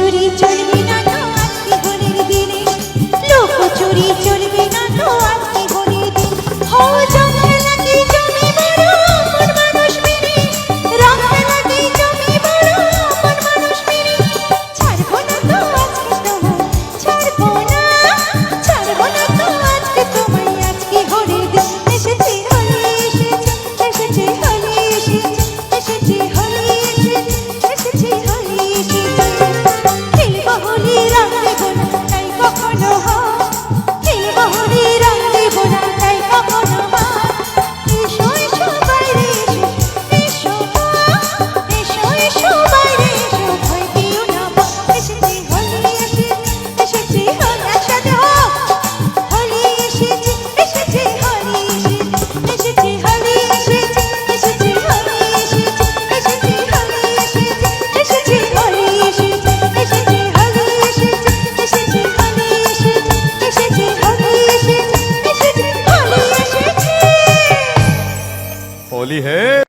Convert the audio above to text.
লুকোচুরি চলবে না তো আজকে হোলির দিনে, লুকোচুরি চলবে না তো আজকে হোলির দিন। হো জমে লাগে জমি বড় আপন মানুষ মেরে, রং লাগে জমি বড় আপন মানুষ মেরে। ছাড়বো না তো আজকে তোমায়, ছাড়বো না, ছাড়বো না তো আজকে তোমায়, আজকে হোলির দিন। এসেছে হোলি এসেছে, এসেছে হোলি এসেছে, এসেছে হোলি এসেছে, এসেছে হোলি এসেছে। খেলবো হোলি রং দেবো না তাই কখনো হয়, খেলবো হোলি রং দেবো না তাই কখনো হয়। এসো এসো বাইরে এসো, এসো এসো এসো বাইরে এসো, ভয় পেও না মা। এসেছে হোলি এসেছে, এসেছে হোলি, একসাথে হোক। হোলি এসেছে, এসেছে হোলি এসেছে, এসেছে হোলি এসেছে, এসেছে হোলি এসেছে, এসেছে হোলি এসেছে, এসেছে হোলি এসেছে, এসেছে হোলি এসেছে, এসেছে হোলি এসেছে, এসেছে হোলি এসেছে, এসেছে হোলি এসেছে। होली है।